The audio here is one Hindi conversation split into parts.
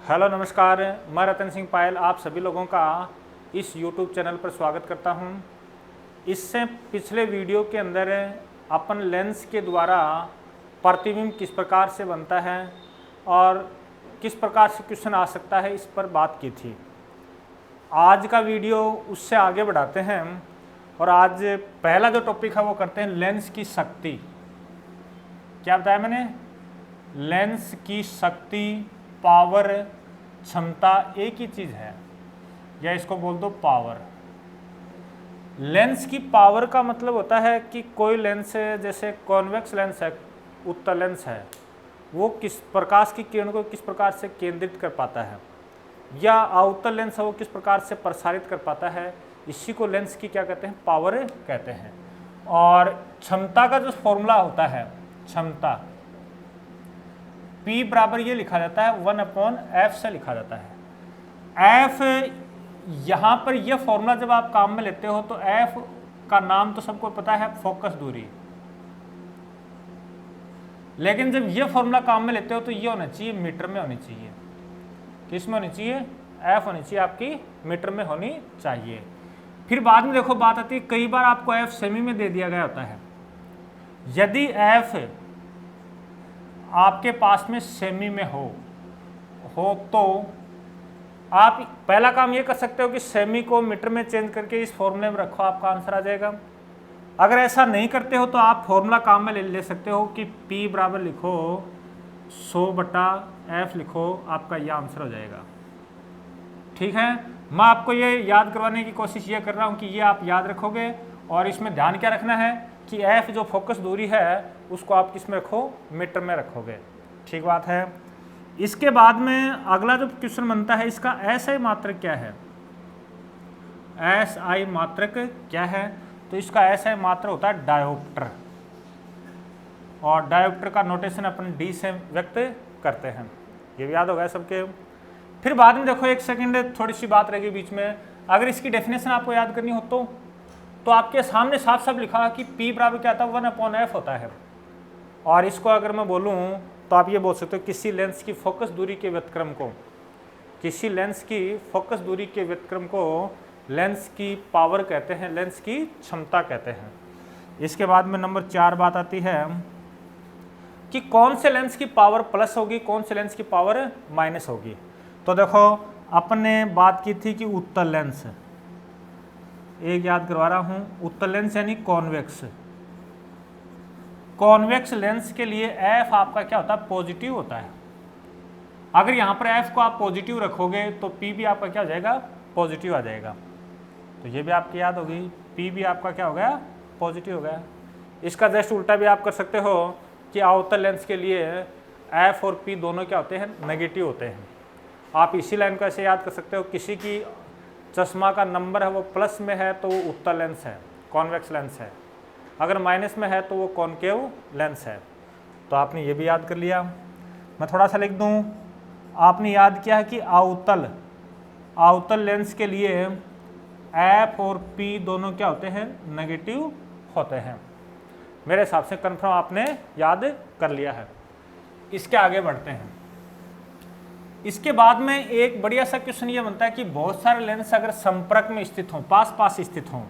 हेलो नमस्कार, मैं रतन सिंह पायल आप सभी लोगों का इस YouTube चैनल पर स्वागत करता हूं। इससे पिछले वीडियो के अंदर अपन लेंस के द्वारा प्रतिबिंब किस प्रकार से बनता है और किस प्रकार से क्वेश्चन आ सकता है इस पर बात की थी। आज का वीडियो उससे आगे बढ़ाते हैं और आज पहला जो टॉपिक है वो करते हैं लेंस की शक्ति। क्या बताया मैंने? लेंस की शक्ति, पावर, क्षमता एक ही चीज़ है, या इसको बोल दो पावर। लेंस की पावर का मतलब होता है कि कोई लेंस है, जैसे कॉन्वेक्स लेंस है, उत्तल लेंस है, वो किस प्रकाश की किरण को किस प्रकार से केंद्रित कर पाता है, या अवतल लेंस है वो किस प्रकार से प्रसारित कर पाता है, इसी को लेंस की क्या कहते हैं? पावर कहते हैं। और क्षमता का जो फॉर्मूला होता है, क्षमता P बराबर ये लिखा जाता है 1/f से लिखा जाता है। F यहाँ पर यह फॉर्मूला जब आप काम में लेते हो तो F का नाम तो सबको पता है, फोकस दूरी। लेकिन जब यह फॉर्मूला काम में लेते हो तो ये होना चाहिए मीटर में होनी चाहिए। किस में होनी चाहिए? F होनी चाहिए आपकी मीटर में होनी चाहिए। फिर बाद में देखो बात आती है, कई बार आपको F सेमी में दे दिया गया होता है। यदि F आपके पास में सेमी में हो तो आप पहला काम ये कर सकते हो कि सेमी को मीटर में चेंज करके इस फॉर्मूले में रखो, आपका आंसर आ जाएगा। अगर ऐसा नहीं करते हो तो आप फॉर्मूला काम में ले सकते हो कि P बराबर लिखो 100/f लिखो, आपका यह आंसर हो जाएगा। ठीक है, मैं आपको ये याद करवाने की कोशिश ये कर रहा हूँ कि ये आप याद रखोगे। और इसमें ध्यान क्या रखना है कि F जो फोकस दूरी है उसको आप किस में रखो? मीटर में रखोगे। ठीक बात है। इसके बाद में अगला जो क्वेश्चन बनता है, इसका SI मात्रक क्या है? SI मात्रक क्या है? तो इसका SI मात्रक होता है डायोप्टर, और डायोप्टर का नोटेशन अपन D से व्यक्त करते हैं। ये भी याद होगा सबके। फिर बाद में देखो, एक सेकंड थोड़ी सी बात रहेगी बीच में। अगर इसकी डेफिनेशन आपको याद करनी हो तो आपके सामने साफ साफ लिखा है कि P बराबर क्या था? 1/f होता है। और इसको अगर मैं बोलूँ तो आप ये बोल सकते हो किसी लेंस की फोकस दूरी के व्युत्क्रम को, किसी लेंस की फोकस दूरी के व्युत्क्रम को लेंस की पावर कहते हैं, लेंस की क्षमता कहते हैं। इसके बाद में नंबर 4 बात आती है कि कौन से लेंस की पावर प्लस होगी, कौन से लेंस की पावर माइनस होगी। तो देखो, अपन ने बात की थी कि उत्तल लेंस, एक याद करवा रहा हूँ, उत्तल लेंस यानी कॉन्वेक्स। कॉन्वेक्स लेंस के लिए F आपका क्या होता है? पॉजिटिव होता है। अगर यहाँ पर F को आप पॉजिटिव रखोगे तो P भी आपका क्या हो जाएगा? पॉजिटिव आ जाएगा। तो ये भी आपकी याद होगी, P भी आपका क्या हो गया? पॉजिटिव हो गया। इसका जस्ट उल्टा भी आप कर सकते हो कि अवतल लेंस के लिए F और P दोनों क्या होते हैं? नेगेटिव होते हैं। आप इसी लाइन को ऐसे याद कर सकते हो, किसी की चश्मा का नंबर है वो प्लस में है तो वो उत्तल लेंस है, कॉन्वेक्स लेंस है। अगर माइनस में है तो वो कॉनकेव लेंस है। तो आपने ये भी याद कर लिया। मैं थोड़ा सा लिख दूं, आपने याद किया है कि अवतल लेंस के लिए F और P दोनों क्या होते हैं? नेगेटिव होते हैं। मेरे हिसाब से कंफर्म आपने याद कर लिया है। इसके आगे बढ़ते हैं। इसके बाद में एक बढ़िया सा क्वेश्चन ये बनता है कि बहुत सारे लेंस अगर संपर्क में स्थित हों, पास पास स्थित हों,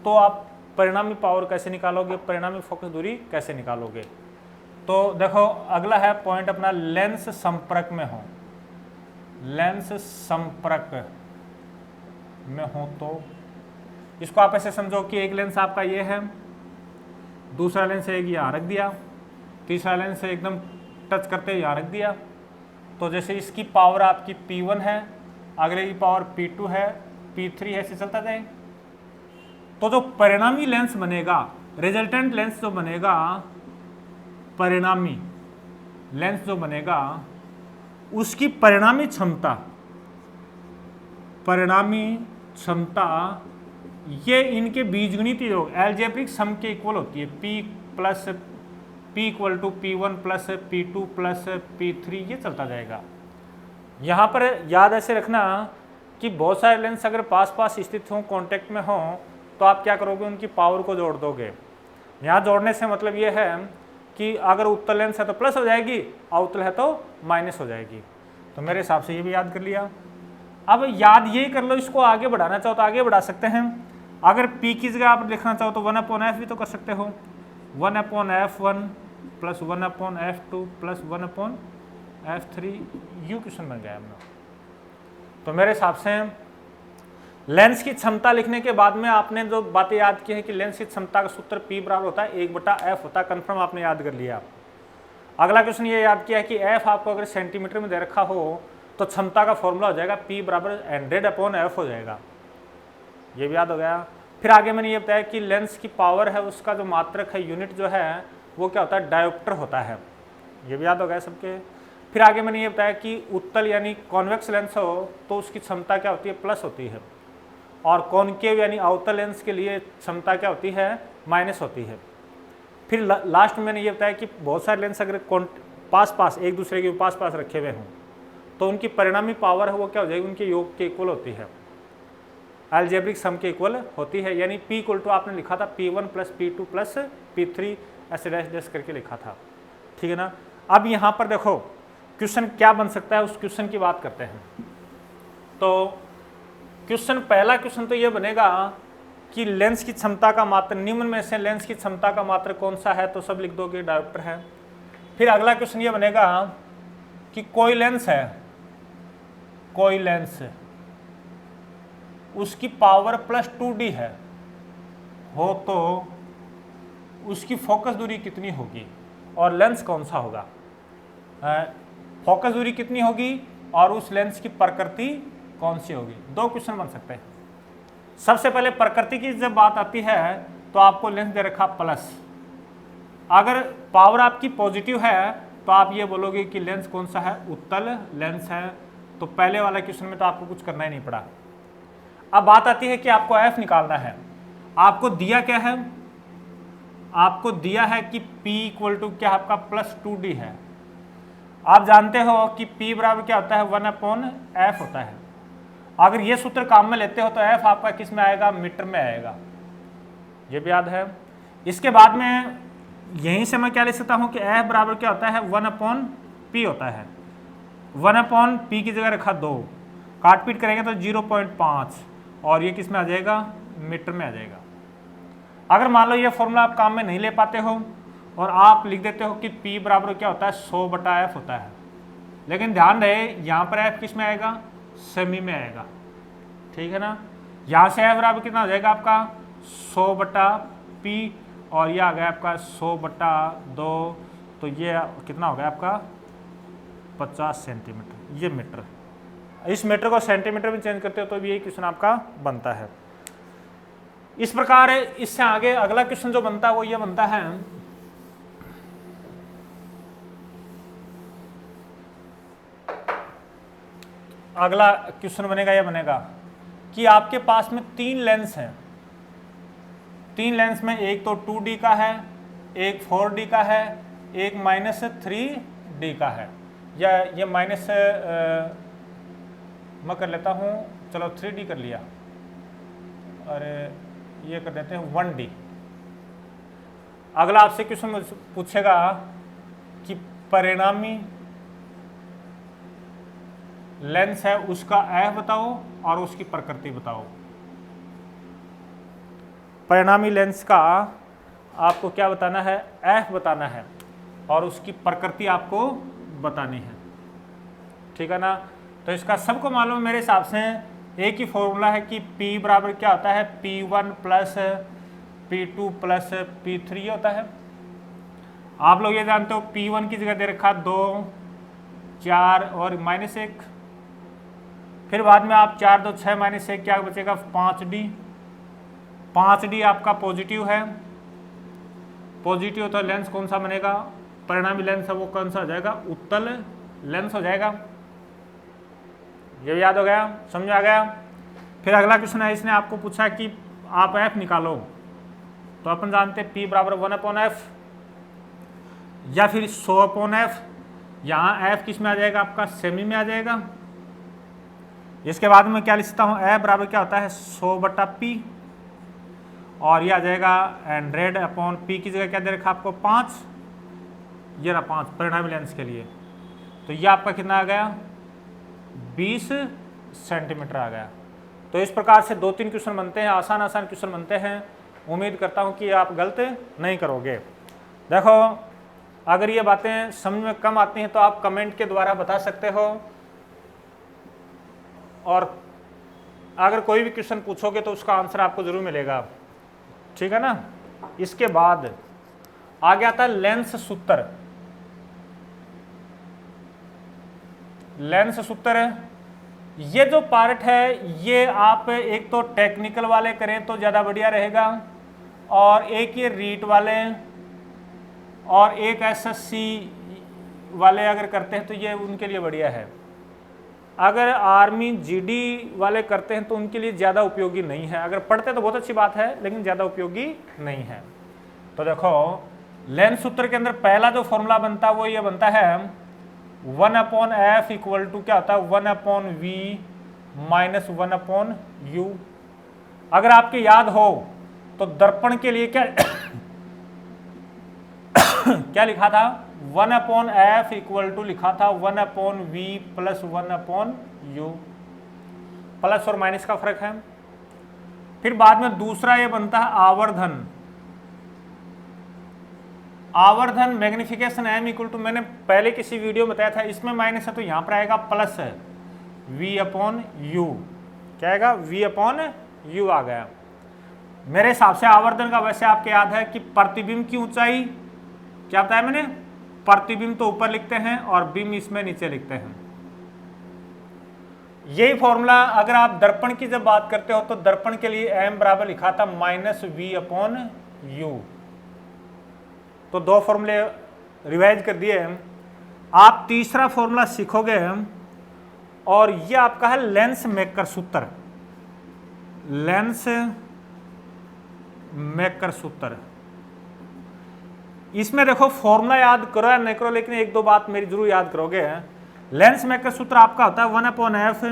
तो आप परिणामी पावर कैसे निकालोगे, परिणामी फोकस दूरी कैसे निकालोगे। तो देखो, अगला है पॉइंट अपना, लेंस संपर्क में हो। लेंस संपर्क में हो तो इसको आप ऐसे समझो कि एक लेंस आपका ये है, दूसरा लेंस एक यहाँ रख दिया, तीसरा लेंस एकदम टच करते यहाँ रख दिया। तो जैसे इसकी पावर आपकी P1 है, अगले की पावर P2 है, P3 है, ऐसे चलता जाए। तो जो परिणामी लेंस बनेगा, रिजल्टेंट लेंस जो बनेगा, परिणामी लेंस जो बनेगा, उसकी परिणामी क्षमता ये इनके बीजगणितीय योग एल्जेब्रिक सम के इक्वल होती है। P = P1 + P2 + P3, ये चलता जाएगा। यहाँ पर याद ऐसे रखना कि बहुत सारे लेंस अगर पास पास स्थित हों, कांटेक्ट में हों, तो आप क्या करोगे? उनकी पावर को जोड़ दोगे। यहाँ जोड़ने से मतलब ये है कि अगर उत्तल लेंस है तो प्लस हो जाएगी, अवतल है तो माइनस हो जाएगी। तो मेरे हिसाब से ये भी याद कर लिया। अब याद यही कर लो, इसको आगे बढ़ाना चाहो तो आगे बढ़ा सकते हैं। अगर p की जगह आप लिखना चाहो तो 1/f भी तो कर सकते हो, 1/f1 plus 1/f2 plus 1/f3, you question बन गया अपना। तो मेरे हिसाब से लेंस की क्षमता लिखने के बाद में आपने जो बातें याद की है कि लेंस की क्षमता का सूत्र P बराबर होता है 1/f होता है, कन्फर्म आपने याद कर लिया। अगला क्वेश्चन ये याद किया है कि f आपको अगर सेंटीमीटर में दे रखा हो तो क्षमता का फॉर्मूला हो जाएगा P बराबर 100/f हो जाएगा, ये भी याद हो गया। फिर आगे मैंने ये बताया कि लेंस की पावर है उसका जो मात्रक है, यूनिट जो है वो क्या होता है, डायोप्टर होता है, ये भी याद हो गया सबके। फिर आगे मैंने ये बताया कि उत्तल यानी कॉन्वेक्स लेंस हो तो उसकी क्षमता क्या होती है, प्लस होती है, और कॉनकेव यानी अवतल लेंस के लिए क्षमता क्या होती है, माइनस होती है। फिर लास्ट में मैंने ये बताया कि बहुत सारे लेंस अगर पास पास एक दूसरे के पास पास रखे हुए हों तो उनकी परिणामी पावर है वो क्या हो जाएगी, उनके योग के इक्वल होती है, अलजेब्रिक सम के इक्वल होती है। यानी P इक्वल टू आपने लिखा था P1 plus P2 plus P3 ऐसे डैश डैश करके लिखा था, ठीक है ना। अब यहाँ पर देखो क्वेश्चन क्या बन सकता है, उस क्वेश्चन की बात करते हैं। तो क्वेश्चन पहला क्वेश्चन तो ये बनेगा कि लेंस की क्षमता का मात्र निम्न में से लेंस की क्षमता का मात्र कौन सा है, तो सब लिख दोगे डायोप्टर है। फिर अगला क्वेश्चन ये बनेगा कि कोई लेंस है, कोई लेंस उसकी पावर प्लस 2D है हो तो उसकी फोकस दूरी कितनी होगी और लेंस कौन सा होगा, फोकस दूरी कितनी होगी और उस लेंस की प्रकृति कौन सी होगी। दो क्वेश्चन बन सकते हैं। सबसे पहले प्रकृति की जब बात आती है तो आपको लेंस दे रखा प्लस, अगर पावर आपकी पॉजिटिव है तो आप ये बोलोगे कि लेंस कौन सा है, उत्तल लेंस है। तो पहले वाला क्वेश्चन में तो आपको कुछ करना ही नहीं पड़ा। अब बात आती है कि आपको एफ निकालना है। आपको दिया क्या है, आपको दिया है कि P इक्वल टू क्या आपका प्लस 2D है। आप जानते हो कि P बराबर क्या होता है, 1/f होता है। अगर ये सूत्र काम में लेते हो तो f आपका किस में आएगा, मीटर में आएगा, ये भी याद है। इसके बाद में यहीं से मैं क्या लिख सकता हूँ कि f बराबर क्या होता है, 1/p होता है। 1/p की जगह रखा 2, काट पीट करेंगे तो 0.5 और ये किस में आ जाएगा, मीटर में आ जाएगा। अगर मान लो ये फॉर्मूला आप काम में नहीं ले पाते हो और आप लिख देते हो कि P बराबर क्या होता है, 100/f होता है, लेकिन ध्यान रहे यहाँ पर f किस में आएगा, सेमी में आएगा, ठीक है ना। यहाँ से f बराबर कितना हो जाएगा आपका 100/p और ये आ गया आपका 100/2, तो ये कितना हो गया आपका 50 सेंटीमीटर, ये मीटर। इस मीटर को सेंटीमीटर में चेंज करते हो तो भी यही क्वेश्चन आपका बनता है। इस प्रकार इससे आगे अगला क्वेश्चन जो बनता है वो ये बनता है, अगला क्वेश्चन बनेगा ये बनेगा कि आपके पास में 3 लेंस हैं। 3 लेंस में एक तो 2D का है, एक 4D का है, एक -3D का है, या ये माइनस मैं कर लेता हूँ, चलो 3D कर लिया, अरे ये कर देते हैं 1D। अगला आपसे क्वेश्चन पूछेगा कि परिणामी लेंस है उसका f बताओ और उसकी प्रकृति बताओ। परिणामी लेंस का आपको क्या बताना है, f बताना है और उसकी प्रकृति आपको बतानी है, ठीक है ना। तो इसका सबको मालूम मेरे हिसाब से एक ही फॉर्मूला है कि P बराबर क्या होता है, P1 plus P2 plus P3 होता है। आप लोग ये जानते हो P1 की जगह दे रखा 2, 4 और -1, फिर बाद में आप 4 2 6 -1 क्या बचेगा 5D। 5D आपका पॉजिटिव है, पॉजिटिव तो लेंस कौन सा बनेगा, परिणामी लेंस है वो कौन सा हो जाएगा, उत्तल लेंस हो जाएगा। ये भी याद हो गया, समझ आ गया। फिर अगला क्वेश्चन है, इसने आपको पूछा कि आप f निकालो, तो अपन जानते हैं P बराबर 1/f या फिर 100/f। यहाँ f किस में आ जाएगा आपका, सेमी में आ जाएगा। इसके बाद में क्या लिख सकता हूँ, f बराबर क्या होता है 100/p और ये आ जाएगा 100/p की जगह क्या दे रखा आपको 5, ये रहा 5 परिणामी लेंस के लिए। तो ये आपका कितना आ गया 20 सेंटीमीटर आ गया। तो इस प्रकार से 2-3 क्वेश्चन बनते हैं, आसान आसान क्वेश्चन बनते हैं। उम्मीद करता हूं कि आप गलत नहीं करोगे। देखो, अगर ये बातें समझ में कम आती हैं तो आप कमेंट के द्वारा बता सकते हो, और अगर कोई भी क्वेश्चन पूछोगे तो उसका आंसर आपको जरूर मिलेगा, ठीक है ना। इसके बाद आगे आता है लेंस सूत्र। लेंस सूत्र, ये जो पार्ट है ये आप एक तो टेक्निकल वाले करें तो ज़्यादा बढ़िया रहेगा, और एक ये रीट वाले और एक एसएससी वाले अगर करते हैं तो ये उनके लिए बढ़िया है। अगर आर्मी जीडी वाले करते हैं तो उनके लिए ज़्यादा उपयोगी नहीं है। अगर पढ़ते तो बहुत अच्छी बात है, लेकिन ज़्यादा उपयोगी नहीं है। तो देखो, लेंस सूत्र के अंदर पहला जो फॉर्मूला बनता है वो ये बनता है 1/f इक्वल टू क्या होता है 1/v माइनस 1/u। अगर आपके याद हो तो दर्पण के लिए क्या क्या लिखा था, 1/f इक्वल टू लिखा था 1/v प्लस 1/u, प्लस और माइनस का फर्क है। फिर बाद में दूसरा ये बनता है आवर्धन। आवर्धन मैग्निफिकेशन m इक्वल टू, मैंने पहले किसी वीडियो में बताया था, इसमें माइनस है तो यहां पर आएगा प्लस है v/u। क्या आएगा, v/u आ गया। मेरे हिसाब से आवर्धन का वैसे आपके याद है कि प्रतिबिंब की ऊंचाई क्या बताया मैंने, प्रतिबिंब तो ऊपर लिखते हैं और बिंब इसमें नीचे लिखते हैं। यही फॉर्मूला अगर आप दर्पण की जब बात करते हो तो दर्पण के लिए m बराबर लिखा था -v/u। तो दो फॉर्मूले रिवाइज कर दिए। आप तीसरा फॉर्मूला सीखोगे और ये आपका है लेंस मेकर सूत्र। लेंस मेकर सूत्र, इसमें देखो फॉर्मूला याद करो या नहीं करो, लेकिन एक दो बात मेरी जरूर याद करोगे। लेंस मेकर सूत्र आपका होता है 1/f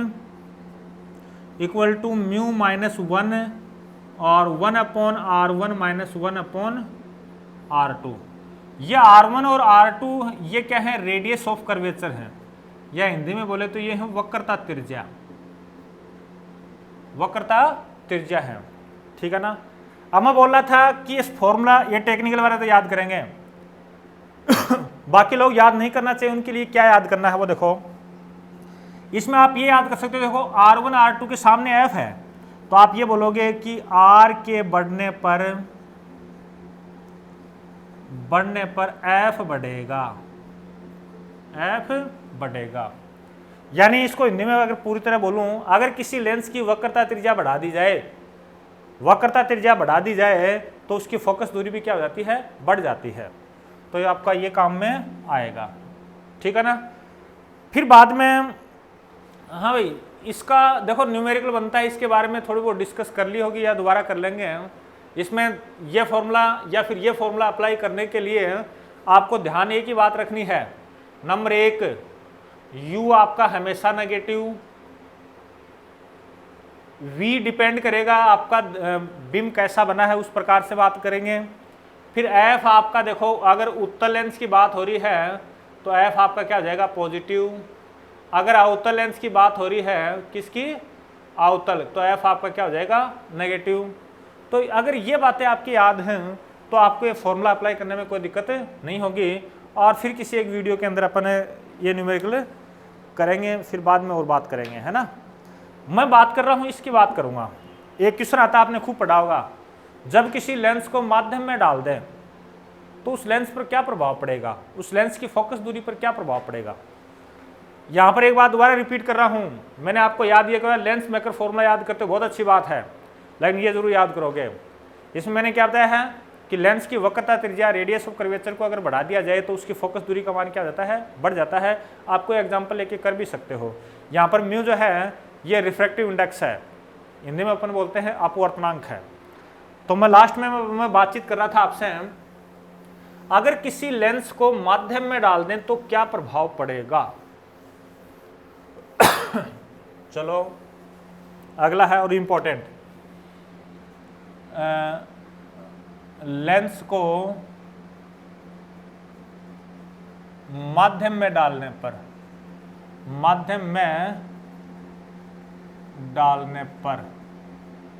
equal to mu minus 1 और 1/r1 माइनस 1/r2। ये r1 और r2 ये क्या है, रेडियस ऑफ कर्वेचर है, या हिंदी में बोले तो ये है वक्रता त्रिज्या। वक्रता त्रिज्या है, ठीक है ना। अब मैं बोल रहा था कि इस फॉर्मूला, ये टेक्निकल वाले तो याद करेंगे बाकी लोग याद नहीं करना चाहिए, उनके लिए क्या याद करना है वो देखो। इसमें आप ये याद कर सकते हो, देखो r1 r2 के सामने f है तो आप ये बोलोगे कि r के बढ़ने पर f बढ़ेगा। यानी इसको हिंदी में अगर पूरी तरह बोलूं, अगर किसी लेंस की वक्रता त्रिज्या बढ़ा दी जाए तो उसकी फोकस दूरी भी क्या हो जाती है, बढ़ जाती है। तो ये आपका ये काम में आएगा, ठीक है ना। फिर बाद में, हाँ भाई, इसका देखो न्यूमेरिकल बनता है, इसके बारे में थोड़ी बहुत डिस्कस कर ली होगी या दोबारा कर लेंगे। इसमें ये फॉर्मूला या फिर ये फॉर्मूला अप्लाई करने के लिए आपको ध्यान एक ही बात रखनी है। नंबर 1, u आपका हमेशा नेगेटिव, v डिपेंड करेगा आपका बिंब कैसा बना है, उस प्रकार से बात करेंगे। फिर f आपका देखो, अगर उत्तल लेंस की बात हो रही है तो f आपका क्या हो जाएगा, पॉजिटिव। अगर अवतल लेंस की बात हो रही है, किसकी, अवतल, तो f आपका क्या हो जाएगा, नेगेटिव। तो अगर ये बातें आपकी याद हैं तो आपको ये फॉर्मूला अप्लाई करने में कोई दिक्कत नहीं होगी। और फिर किसी एक वीडियो के अंदर अपन ये न्यूमेरिकल करेंगे, फिर बाद में और बात करेंगे, है ना। मैं बात कर रहा हूँ, इसकी बात करूँगा। एक क्वेश्चन आता आपने खूब पढ़ा होगा, जब किसी लेंस को माध्यम में डाल दें तो उस लेंस पर क्या प्रभाव पड़ेगा, उस लेंस की फोकस दूरी पर क्या प्रभाव पड़ेगा। यहाँ पर एक बात दोबारा रिपीट कर रहा हूँ, मैंने आपको याद ये करा, लेंस मेकर फॉर्मूला याद करते बहुत अच्छी बात है, लेकिन ये जरूर याद करोगे। इसमें मैंने क्या बताया है कि लेंस की वक्रता त्रिज्या, रेडियस ऑफ कर्वेचर को अगर बढ़ा दिया जाए तो उसकी फोकस दूरी का मान क्या हो जाता है, बढ़ जाता है। आपको एग्जांपल लेके कर भी सकते हो। यहाँ पर म्यू जो है ये रिफ्रैक्टिव इंडेक्स है, हिंदी में अपन बोलते हैं अपवर्तनांक है। तो मैं लास्ट में मैं बातचीत कर रहा था आपसे, अगर किसी लेंस को माध्यम में डाल दें तो क्या प्रभाव पड़ेगा। चलो अगला है और इम्पोर्टेंट, लेंस को माध्यम में डालने पर, माध्यम में डालने पर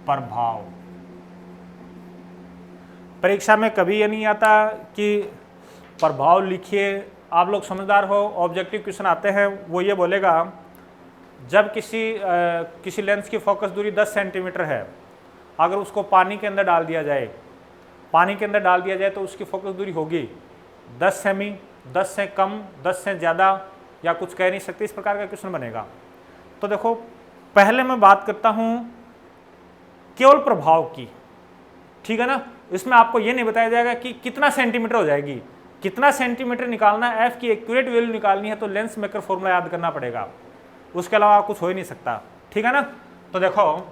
प्रभाव। परीक्षा में कभी ये नहीं आता कि प्रभाव लिखिए, आप लोग समझदार हो, ऑब्जेक्टिव क्वेश्चन आते हैं वो ये बोलेगा जब किसी लेंस की फोकस दूरी 10 सेंटीमीटर है, अगर उसको पानी के अंदर डाल दिया जाए, तो उसकी फोकस दूरी होगी 10 सेमी, 10 से कम, 10 से ज़्यादा, या कुछ कह नहीं सकते, इस प्रकार का क्वेश्चन बनेगा। तो देखो पहले मैं बात करता हूँ केवल प्रभाव की, ठीक है ना। इसमें आपको ये नहीं बताया जाएगा कि कितना सेंटीमीटर हो जाएगी, कितना सेंटीमीटर निकालना है, एफ की एक्यूरेट वैल्यू निकालनी है तो लेंस मेकर फॉर्मूला याद करना पड़ेगा, उसके अलावा कुछ हो ही नहीं सकता, ठीक है ना। तो देखो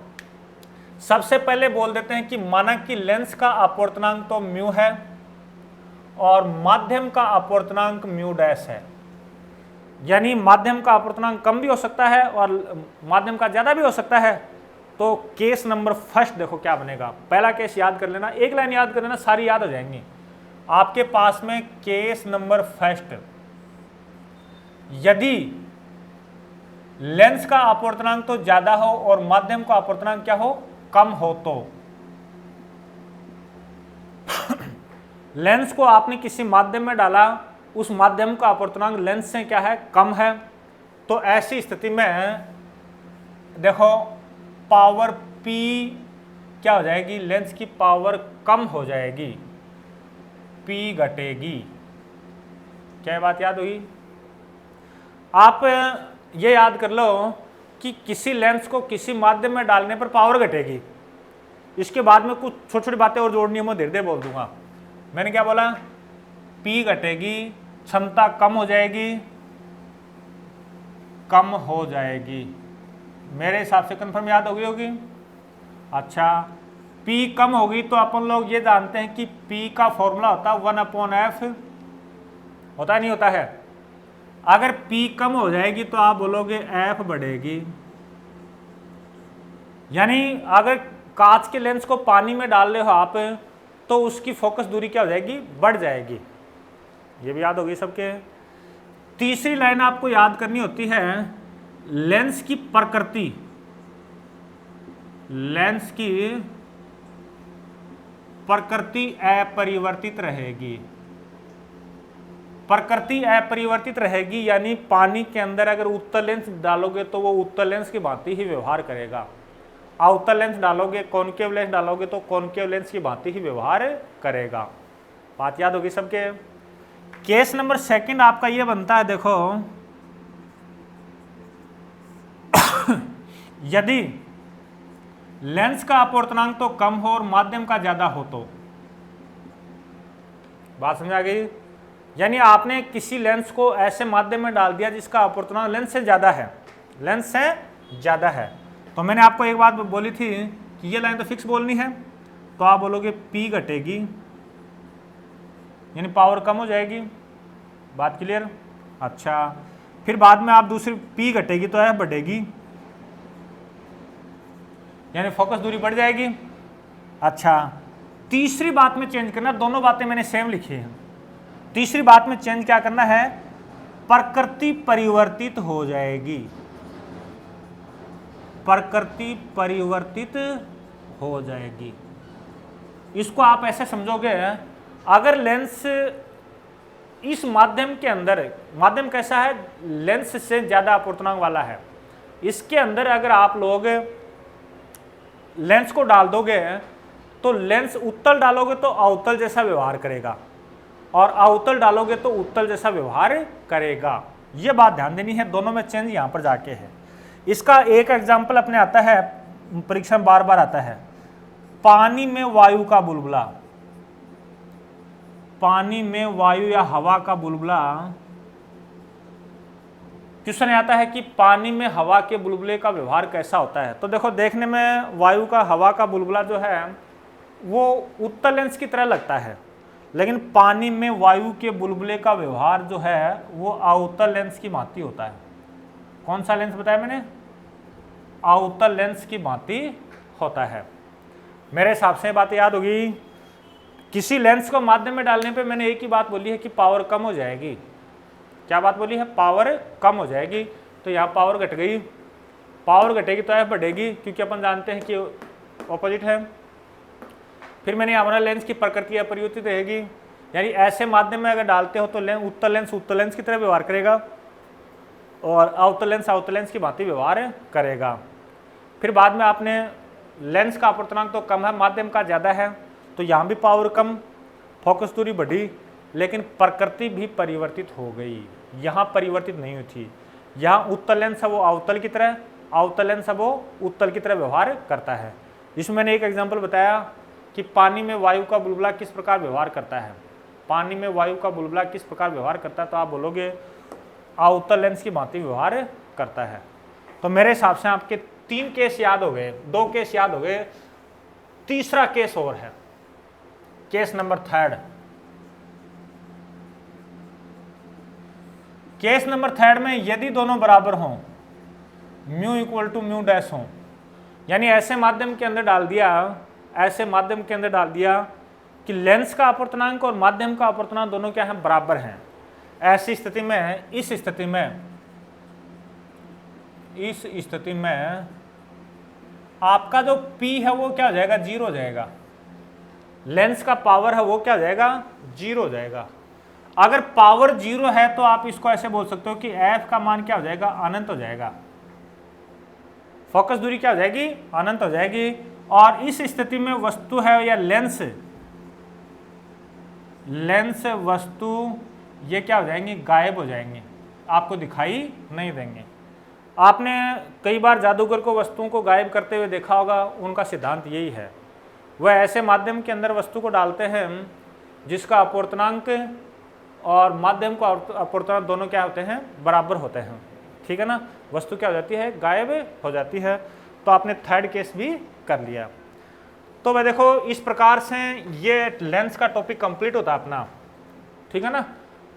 सबसे पहले बोल देते हैं कि माना कि लेंस का अपवर्तनांक तो म्यू है और माध्यम का अपवर्तनांक म्यू डैश है, यानी माध्यम का अपवर्तनांक कम भी हो सकता है और माध्यम का ज्यादा भी हो सकता है। तो केस नंबर फर्स्ट देखो क्या बनेगा, पहला केस याद कर लेना, एक लाइन याद कर लेना, सारी याद हो जाएंगी आपके पास में। केस नंबर फर्स्ट, यदि लेंस का अपवर्तनांक तो ज्यादा हो और माध्यम का अपवर्तनांक क्या हो, कम हो, तो लेंस को आपने किसी माध्यम में डाला, उस माध्यम का अपवर्तनांक लेंस से क्या है, कम है, तो ऐसी स्थिति में देखो पावर P क्या हो जाएगी, लेंस की पावर कम हो जाएगी, P घटेगी। क्या बात याद हुई? आप ये याद कर लो कि किसी लेंस को किसी माध्यम में डालने पर पावर घटेगी। इसके बाद में कुछ छोटी छोटी बातें और जोड़नी है, मैं धीरे धीरे बोल दूंगा। मैंने क्या बोला, P घटेगी, क्षमता कम हो जाएगी, मेरे हिसाब से कंफर्म याद हो गई होगी। अच्छा, P कम होगी तो अपन लोग ये जानते हैं कि P का फॉर्मूला होता है 1/f, होता नहीं होता है। अगर P कम हो जाएगी तो आप बोलोगे F बढ़ेगी, यानी अगर कांच के लेंस को पानी में डाल रहे हो आप तो उसकी फोकस दूरी क्या हो जाएगी, बढ़ जाएगी। ये भी याद होगी सबके। तीसरी लाइन आपको याद करनी होती है, लेंस की प्रकृति, अपरिवर्तित रहेगी। प्रकृति अपरिवर्तित रहेगी यानी पानी के अंदर अगर उत्तल लेंस डालोगे तो वो उत्तल लेंस की भांति ही व्यवहार करेगा, अवतल लेंस डालोगे, कॉनकेव लेंस डालोगे तो कॉनकेव लेंस की भांति ही व्यवहार करेगा। बात याद होगी सबके। केस नंबर सेकंड आपका ये बनता है, देखो यदि लेंस का अपवर्तनांक तो कम हो और माध्यम का ज्यादा हो तो, बात समझ आ गई। यानी आपने किसी लेंस को ऐसे माध्यम में डाल दिया जिसका अपवर्तनांक लेंस से ज्यादा है, तो मैंने आपको एक बात बोली थी कि ये लाइन तो फिक्स बोलनी है, तो आप बोलोगे P घटेगी यानी पावर कम हो जाएगी। बात क्लियर? अच्छा, फिर बाद में आप दूसरी P घटेगी तो F बढ़ेगी यानी फोकस दूरी बढ़ जाएगी। अच्छा, तीसरी बात में चेंज करना, दोनों बातें मैंने सेम लिखी हैं। तीसरी बात में चेंज क्या करना है, प्रकृति परिवर्तित हो जाएगी, इसको आप ऐसे समझोगे, अगर लेंस इस माध्यम के अंदर, माध्यम कैसा है, लेंस से ज्यादा अपवर्तनांक वाला है, इसके अंदर अगर आप लोग लेंस को डाल दोगे तो लेंस उत्तल डालोगे तो अवतल जैसा व्यवहार करेगा और अवतल डालोगे तो उत्तल जैसा व्यवहार करेगा। यह बात ध्यान देनी है, दोनों में चेंज यहां पर जाके है। इसका एक एग्जाम्पल अपने आता है, परीक्षा में बार बार आता है, पानी में वायु का बुलबुला, पानी में वायु या हवा का बुलबुला। क्वेश्चन आता है कि पानी में हवा के बुलबुले का व्यवहार कैसा होता है। तो देखो, देखने में वायु का हवा का बुलबुला जो है वो उत्तल लेंस की तरह लगता है, लेकिन पानी में वायु के बुलबुले का व्यवहार जो है वो अवतल लेंस की भांति होता है। कौन सा लेंस बताया मैंने? अवतल लेंस की भांति होता है। मेरे हिसाब से बात याद होगी। किसी लेंस को माध्यम में डालने पे मैंने एक ही बात बोली है कि पावर कम हो जाएगी। क्या बात बोली है? पावर कम हो जाएगी। तो यहाँ पावर घट गई, पावर घटेगी तो एफ बढ़ेगी, क्योंकि अपन जानते हैं कि ऑपोजिट है। फिर मैंने यहाँ लेंस की प्रकृति अपरिवर्तित रहेगी, यानी ऐसे माध्यम में अगर डालते हो तो उत्तल लेंस की तरह व्यवहार करेगा और अवतल लेंस की भांति व्यवहार करेगा। फिर बाद में आपने लेंस का अपवर्तनांक तो कम है, माध्यम का ज़्यादा है, तो यहाँ भी पावर कम, फोकस दूरी बढ़ी, लेकिन प्रकृति भी परिवर्तित हो गई। यहाँ परिवर्तित नहीं हुई थी। यहाँ उत्तल लेंस है वो अवतल की तरह, अवतल लेंस है वो उत्तल की तरह व्यवहार करता है। जिसमें मैंने एक एग्जाम्पल बताया कि पानी में वायु का बुलबुला किस प्रकार व्यवहार करता है। पानी में वायु का बुलबुला किस प्रकार व्यवहार करता है, तो आप बोलोगे अवतल लेंस की भांति व्यवहार करता है। तो मेरे हिसाब से आपके 3 केस याद हो गए, 2 केस याद हो गए, तीसरा केस और है, केस नंबर 3। केस नंबर 3 में यदि दोनों बराबर हों, mu equal to mu dash हो, यानी ऐसे माध्यम के अंदर डाल दिया, ऐसे माध्यम के अंदर डाल दिया कि लेंस का अपवर्तनांक और माध्यम का अपवर्तनांक दोनों क्या है, बराबर हैं। ऐसी स्थिति में, इस स्थिति में आपका जो P है वो क्या हो जाएगा, 0 हो जाएगा। लेंस का पावर है वो क्या हो जाएगा, 0 हो जाएगा। अगर पावर 0 है तो आप इसको ऐसे बोल सकते हो कि F का मान क्या हो जाएगा, अनंत हो जाएगा। फोकस दूरी क्या हो जाएगी, अनंत हो जाएगी। और इस स्थिति में वस्तु है या लेंस वस्तु ये क्या हो जाएंगे, गायब हो जाएंगे, आपको दिखाई नहीं देंगे। आपने कई बार जादूगर को वस्तुओं को गायब करते हुए देखा होगा, उनका सिद्धांत यही है। वह ऐसे माध्यम के अंदर वस्तु को डालते हैं जिसका अपवर्तनांक और माध्यम का अपवर्तनांक दोनों क्या होते हैं, बराबर होते हैं। ठीक है ना, वस्तु क्या हो जाती है, गायब हो जाती है। तो आपने 3rd केस भी कर लिया। तो मैं देखो इस प्रकार से ये लेंस का टॉपिक कंप्लीट होता है अपना। ठीक है ना।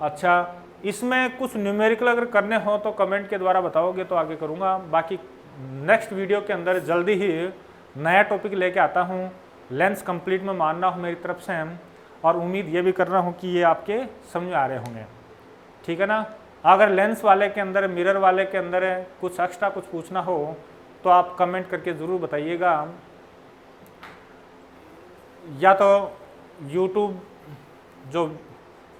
अच्छा, इसमें कुछ न्यूमेरिकल अगर करने हो तो कमेंट के द्वारा बताओगे तो आगे करूँगा। बाकी नेक्स्ट वीडियो के अंदर जल्दी ही नया टॉपिक लेके आता हूँ। लेंस कंप्लीट में मानना हो मेरी तरफ से, और उम्मीद ये भी कर रहा हूँ कि ये आपके समझ आ रहे होंगे। ठीक है ना। अगर लेंस वाले के अंदर, मिरर वाले के अंदर कुछ एक्स्ट्रा कुछ पूछना हो तो आप कमेंट करके ज़रूर बताइएगा, या तो यूट्यूब जो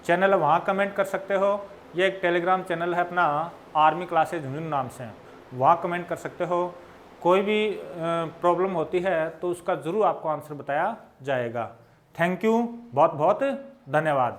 चैनल है वहाँ कमेंट कर सकते हो, ये एक टेलीग्राम चैनल है अपना आर्मी क्लासेज झुंझुनू नाम से, वहाँ कमेंट कर सकते हो। कोई भी प्रॉब्लम होती है तो उसका ज़रूर आपको आंसर बताया जाएगा। थैंक यू, बहुत बहुत धन्यवाद।